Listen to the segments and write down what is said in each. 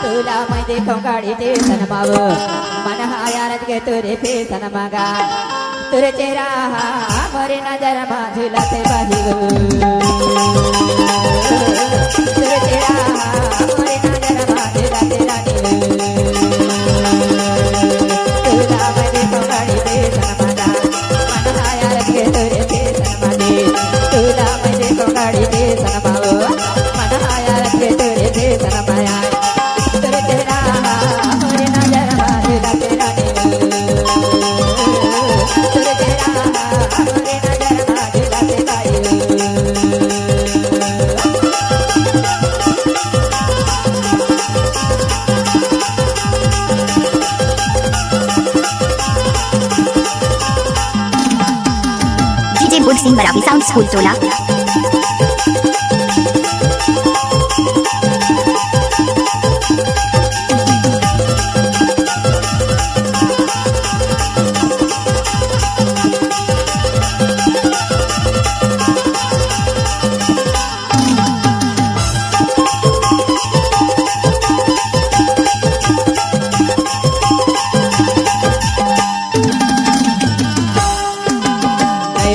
तुला मैं देखो गाड़ी ते सनमाव मन हायारत के तुरे पे सनमागा तुरे चेहरा मरे नजर माधुला ते बाजी तुरे चेहरा मरे नजर माधुला ते रानी तुला मैं देखो गाड़ी ते सनमागा मन हायारत के तुरे पे सनमागे तुला मैं देखो गाड़ी ते सनमाव मन हायारत के तुरे पे सनमाया तुरे चेहरा मरे नजर माधुला ते रानी तुरे चेहरा मरे नजर माधुला ते by DJ Good Sing Marathi Sound School Tola.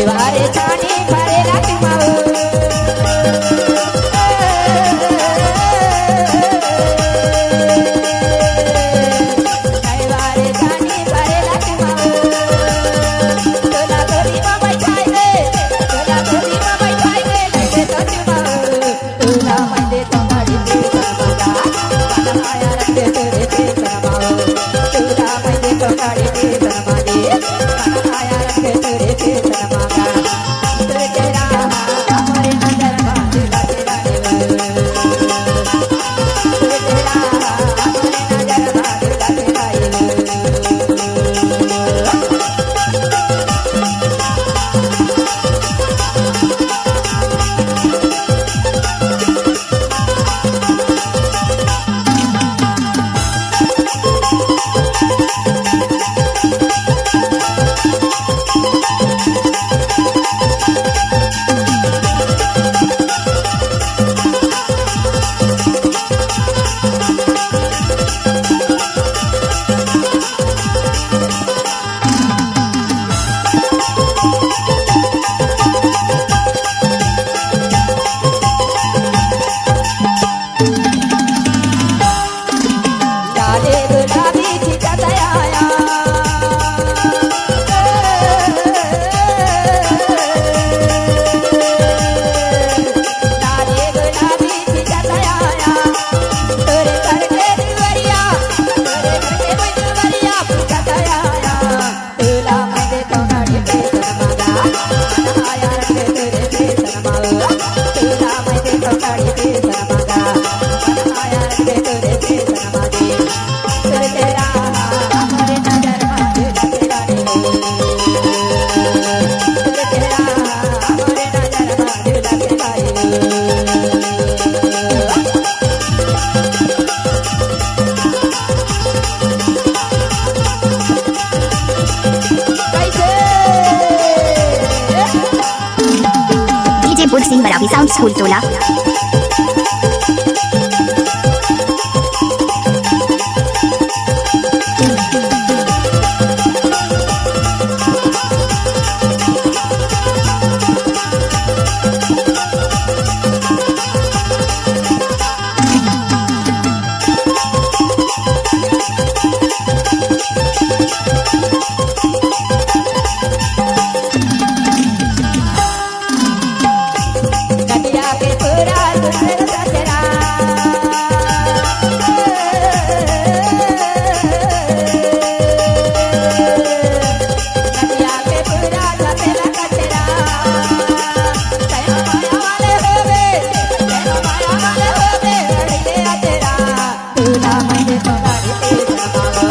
वारे छानी भरे लाटी माऊ वारे छानी भरे लाटी माऊ तोला गोरी में बैठाई दे तोला गोरी में बैठाई दे लगे तो माऊ तोला मैं दे तो गाड़ी दे सनमागा मन आया रखे तेरे पे सनमाऊ तोला मैं दे तो गाड़ी दे सनमागे मन आया रखे तेरे पे सनमागा तुरे चेहरा मरे नजर माधुला ते रानी तुरे चेहरा मरे नजर माधुला ते बाई डाले गुलाबी चिता दयाया डाले गुलाबी चिता दयाया तोरे करके दिवरिया तोरे करके दिवरिया चिता दयाया तुला मैं देखो गाड़ी पे सनमागा मन आया रखे तेरे पे सनमाओ तुला मैं देखो गाड़ी पे सनमागा मन आया रखे तेरे पे सनमागे तुरे चेहरा मरे नजर माधुला ते रानी तुरे चेहरा मरे नजर माधुला ते by DJ Good Sing Marathi Sound School Tola. कटिया के पूरा सुंदर ससरा कटिया के पूरा ससरा कचरा तया माया वाले होवे तया माया वाले होवे अड़के अचरा तुला मैं देखो गाड़ी पे सनमावा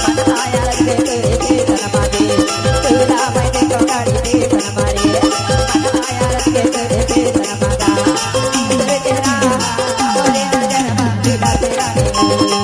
मन आया रखे तेरे पे सनमागे तुला मैं देखो गाड़ी पे सनमारे मन आया रखे तेरे पे सनमागा तुरे चेहरा मरे नजर माधुला ते रानी